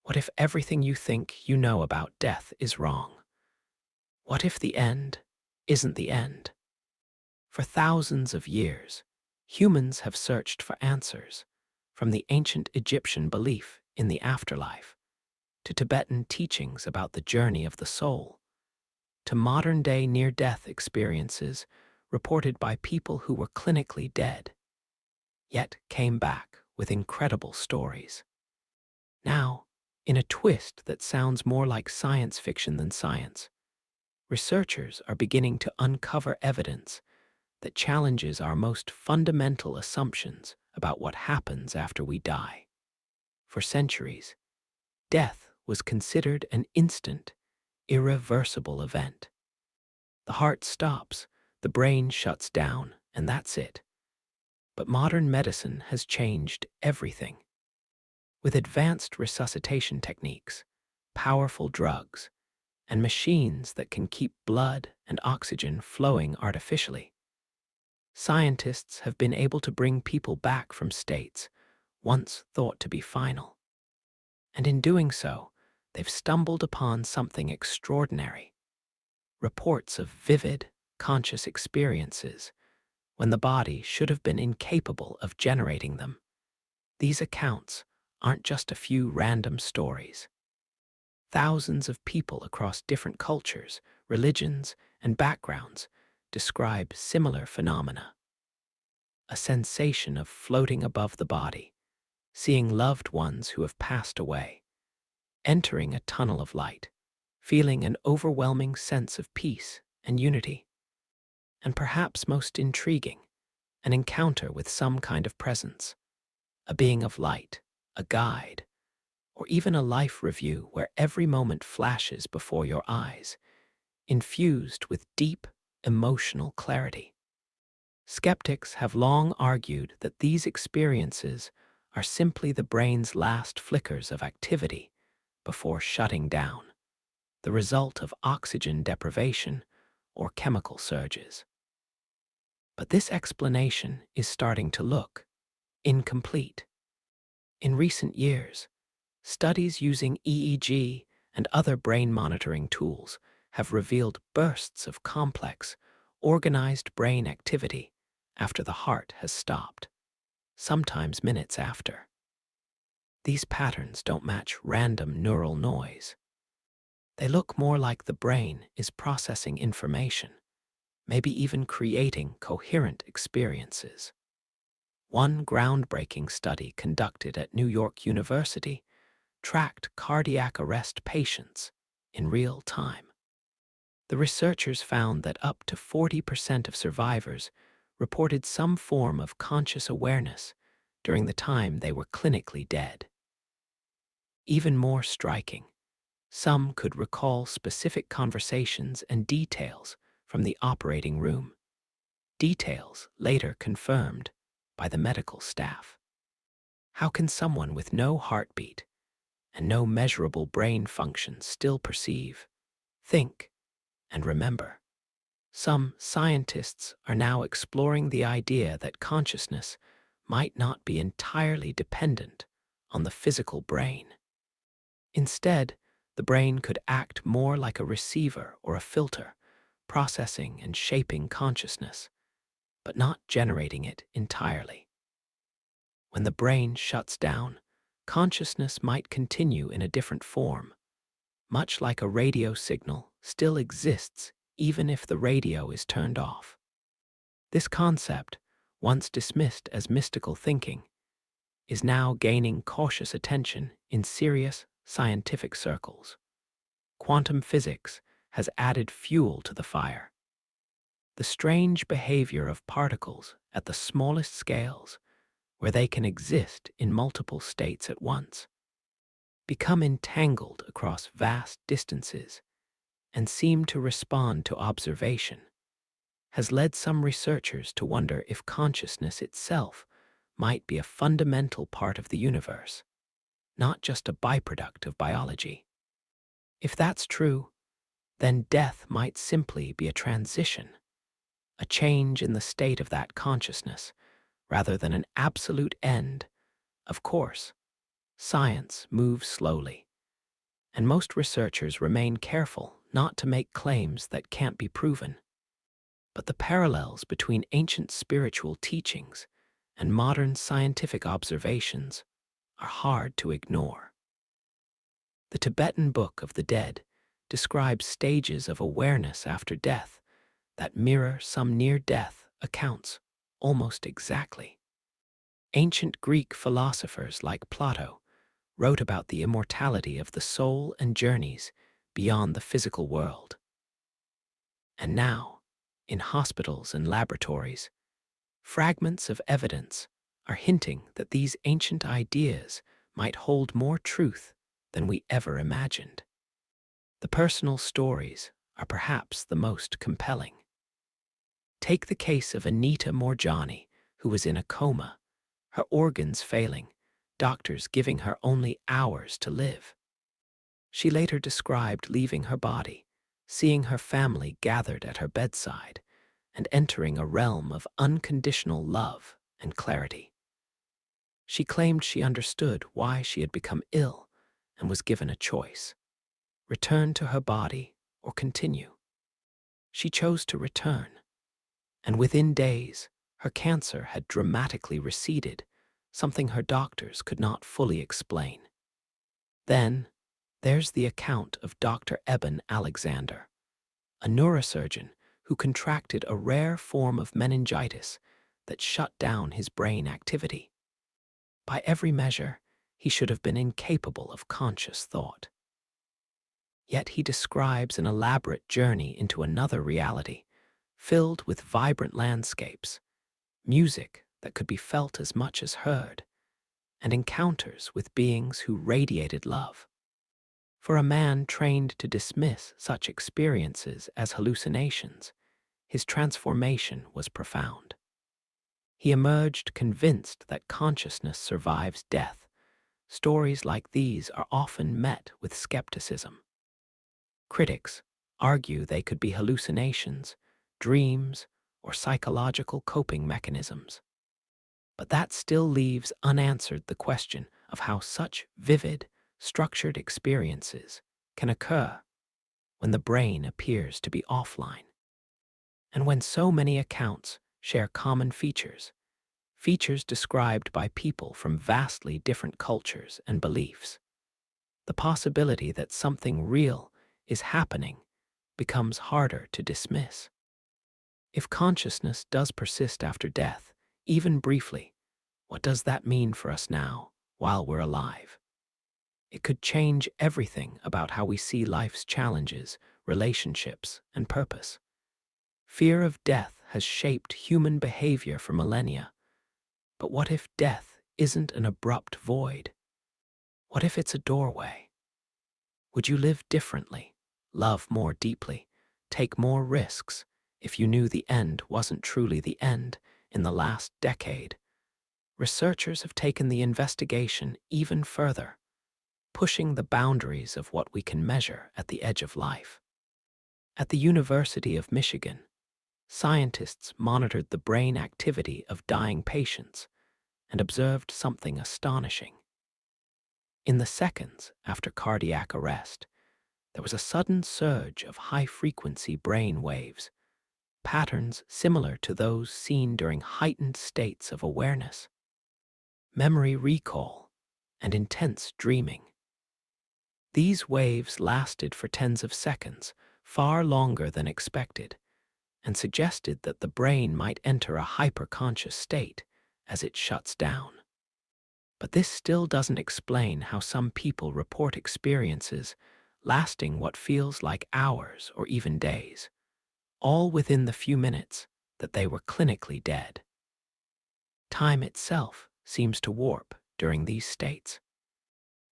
What if everything you think you know about death is wrong? What if the end isn't the end? For thousands of years, humans have searched for answers, from the ancient Egyptian belief in the afterlife, to Tibetan teachings about the journey of the soul, to modern-day near-death experiences reported by people who were clinically dead, yet came back with incredible stories. Now, in a twist that sounds more like science fiction than science, researchers are beginning to uncover evidence that challenges our most fundamental assumptions about what happens after we die. For centuries, death was considered an instant, irreversible event. The heart stops, the brain shuts down, and that's it. But modern medicine has changed everything. With advanced resuscitation techniques, powerful drugs, and machines that can keep blood and oxygen flowing artificially, scientists have been able to bring people back from states once thought to be final. And in doing so, they've stumbled upon something extraordinary: reports of vivid, conscious experiences when the body should have been incapable of generating them. These accounts aren't just a few random stories. Thousands of people across different cultures, religions, and backgrounds describe similar phenomena. A sensation of floating above the body, seeing loved ones who have passed away, entering a tunnel of light, feeling an overwhelming sense of peace and unity, and perhaps most intriguing, an encounter with some kind of presence, a being of light, a guide, or even a life review where every moment flashes before your eyes, infused with deep, emotional clarity. Skeptics have long argued that these experiences are simply the brain's last flickers of activity before shutting down, the result of oxygen deprivation or chemical surges. But this explanation is starting to look incomplete. In recent years, studies using EEG and other brain monitoring tools have revealed bursts of complex, organized brain activity after the heart has stopped, sometimes minutes after. These patterns don't match random neural noise. They look more like the brain is processing information, maybe even creating coherent experiences. One groundbreaking study conducted at New York University tracked cardiac arrest patients in real time. The researchers found that up to 40% of survivors reported some form of conscious awareness during the time they were clinically dead. Even more striking, some could recall specific conversations and details from the operating room, details later confirmed by the medical staff. How can someone with no heartbeat and no measurable brain function still perceive, think, and remember? Some scientists are now exploring the idea that consciousness might not be entirely dependent on the physical brain. Instead, the brain could act more like a receiver or a filter, processing and shaping consciousness, but not generating it entirely. When the brain shuts down, consciousness might continue in a different form, much like a radio signal still exists even if the radio is turned off. This concept, once dismissed as mystical thinking, is now gaining cautious attention in serious scientific circles. Quantum physics has added fuel to the fire. The strange behavior of particles at the smallest scales, where they can exist in multiple states at once, become entangled across vast distances, and seem to respond to observation, has led some researchers to wonder if consciousness itself might be a fundamental part of the universe, not just a byproduct of biology. If that's true, then death might simply be a transition, a change in the state of that consciousness, rather than an absolute end. Of course, science moves slowly, and most researchers remain careful not to make claims that can't be proven. But the parallels between ancient spiritual teachings and modern scientific observations are hard to ignore. The Tibetan Book of the Dead describes stages of awareness after death that mirror some near-death accounts almost exactly. Ancient Greek philosophers like Plato wrote about the immortality of the soul and journeys beyond the physical world. And now, in hospitals and laboratories, fragments of evidence are hinting that these ancient ideas might hold more truth than we ever imagined. The personal stories are perhaps the most compelling. Take the case of Anita Morjani, who was in a coma, her organs failing, doctors giving her only hours to live. She later described leaving her body, seeing her family gathered at her bedside, and entering a realm of unconditional love and clarity. She claimed she understood why she had become ill and was given a choice: return to her body or continue. She chose to return, and within days, her cancer had dramatically receded, something her doctors could not fully explain. Then, there's the account of Dr. Eben Alexander, a neurosurgeon who contracted a rare form of meningitis that shut down his brain activity. By every measure, he should have been incapable of conscious thought. Yet he describes an elaborate journey into another reality, filled with vibrant landscapes, music that could be felt as much as heard, and encounters with beings who radiated love. For a man trained to dismiss such experiences as hallucinations, his transformation was profound. He emerged convinced that consciousness survives death. Stories like these are often met with skepticism. Critics argue they could be hallucinations, dreams, or psychological coping mechanisms. But that still leaves unanswered the question of how such vivid, structured experiences can occur when the brain appears to be offline. And when so many accounts share common features, features described by people from vastly different cultures and beliefs, the possibility that something real is happening becomes harder to dismiss. If consciousness does persist after death, even briefly, what does that mean for us now, while we're alive? It could change everything about how we see life's challenges, relationships, and purpose. Fear of death has shaped human behavior for millennia. But what if death isn't an abrupt void? What if it's a doorway? Would you live differently, love more deeply, take more risks if you knew the end wasn't truly the end in the last decade? Researchers have taken the investigation even further, pushing the boundaries of what we can measure at the edge of life. At the University of Michigan, scientists monitored the brain activity of dying patients and observed something astonishing. In the seconds after cardiac arrest, there was a sudden surge of high-frequency brain waves, patterns similar to those seen during heightened states of awareness, memory recall, and intense dreaming. These waves lasted for tens of seconds, far longer than expected, and suggested that the brain might enter a hyperconscious state as it shuts down. But this still doesn't explain how some people report experiences lasting what feels like hours or even days, all within the few minutes that they were clinically dead. Time itself seems to warp during these states.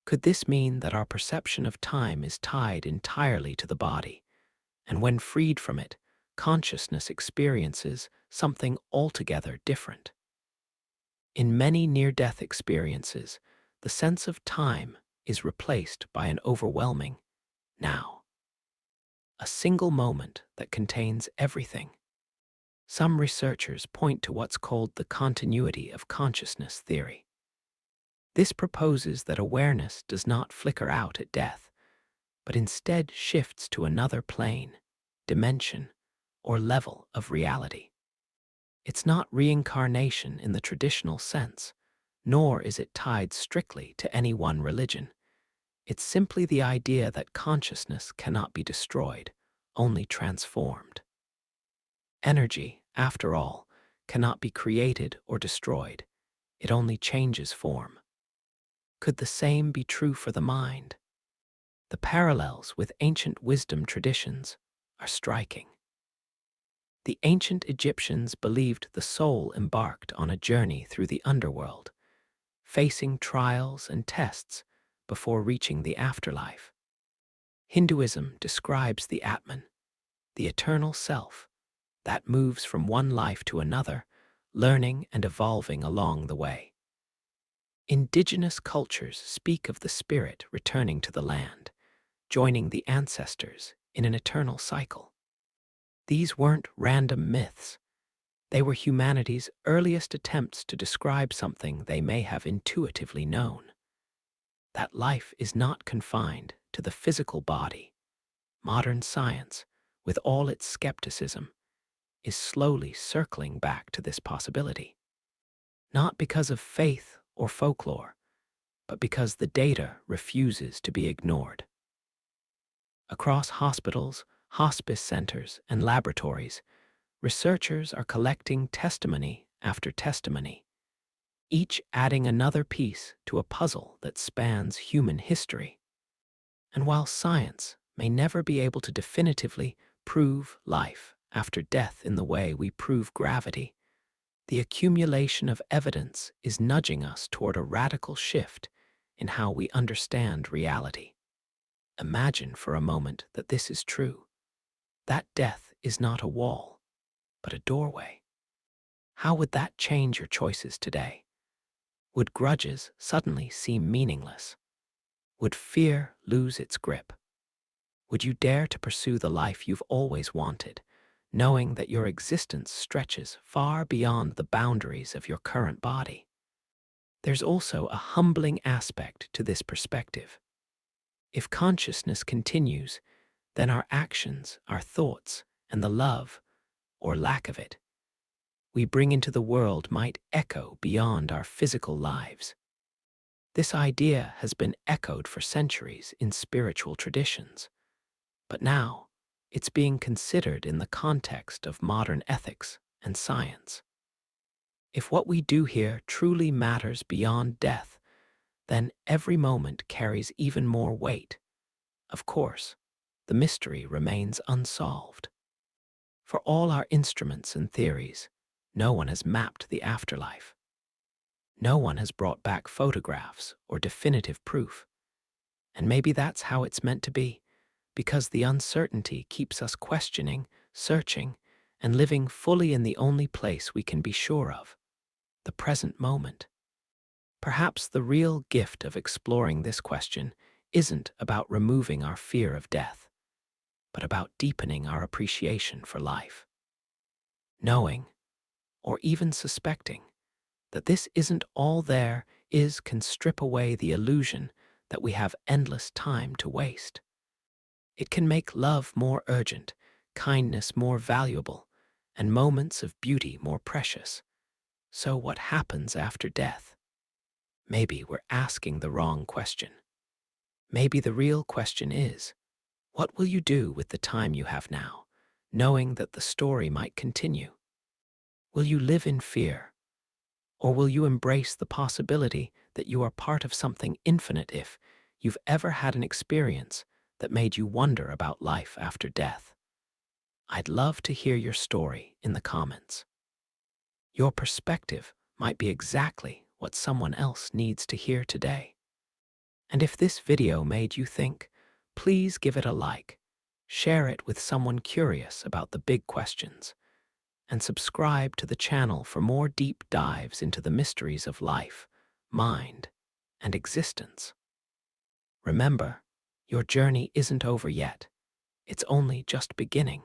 Could this mean that our perception of time is tied entirely to the body, and when freed from it, consciousness experiences something altogether different? In many near-death experiences, the sense of time is replaced by an overwhelming now, a single moment that contains everything. Some researchers point to what's called the continuity of consciousness theory. This proposes that awareness does not flicker out at death, but instead shifts to another plane, dimension, or level of reality. It's not reincarnation in the traditional sense, nor is it tied strictly to any one religion. It's simply the idea that consciousness cannot be destroyed, only transformed. Energy, after all, cannot be created or destroyed. It only changes form. Could the same be true for the mind? The parallels with ancient wisdom traditions are striking. The ancient Egyptians believed the soul embarked on a journey through the underworld, facing trials and tests before reaching the afterlife. Hinduism describes the Atman, the eternal self, that moves from one life to another, learning and evolving along the way. Indigenous cultures speak of the spirit returning to the land, joining the ancestors in an eternal cycle. These weren't random myths. They were humanity's earliest attempts to describe something they may have intuitively known: that life is not confined to the physical body. Modern science, with all its skepticism, is slowly circling back to this possibility. Not because of faith or folklore, but because the data refuses to be ignored. Across hospitals, hospice centers, and laboratories, researchers are collecting testimony after testimony, each adding another piece to a puzzle that spans human history. And while science may never be able to definitively prove life after death in the way we prove gravity, the accumulation of evidence is nudging us toward a radical shift in how we understand reality. Imagine for a moment that this is true. That death is not a wall, but a doorway. How would that change your choices today? Would grudges suddenly seem meaningless? Would fear lose its grip? Would you dare to pursue the life you've always wanted, knowing that your existence stretches far beyond the boundaries of your current body? There's also a humbling aspect to this perspective. If consciousness continues, then our actions, our thoughts, and the love, or lack of it, we bring into the world might echo beyond our physical lives. This idea has been echoed for centuries in spiritual traditions, but now it's being considered in the context of modern ethics and science. If what we do here truly matters beyond death, then every moment carries even more weight. Of course, the mystery remains unsolved. For all our instruments and theories, no one has mapped the afterlife. No one has brought back photographs or definitive proof. And maybe that's how it's meant to be, because the uncertainty keeps us questioning, searching, and living fully in the only place we can be sure of: the present moment. Perhaps the real gift of exploring this question isn't about removing our fear of death, but about deepening our appreciation for life. Knowing, or even suspecting, that this isn't all there is can strip away the illusion that we have endless time to waste. It can make love more urgent, kindness more valuable, and moments of beauty more precious. So what happens after death? Maybe we're asking the wrong question. Maybe the real question is, what will you do with the time you have now, knowing that the story might continue? Will you live in fear, or will you embrace the possibility that you are part of something infinite if you've ever had an experience that made you wonder about life after death? I'd love to hear your story in the comments. Your perspective might be exactly what someone else needs to hear today. And if this video made you think, please give it a like, share it with someone curious about the big questions, and subscribe to the channel for more deep dives into the mysteries of life, mind, and existence. Remember, your journey isn't over yet. It's only just beginning.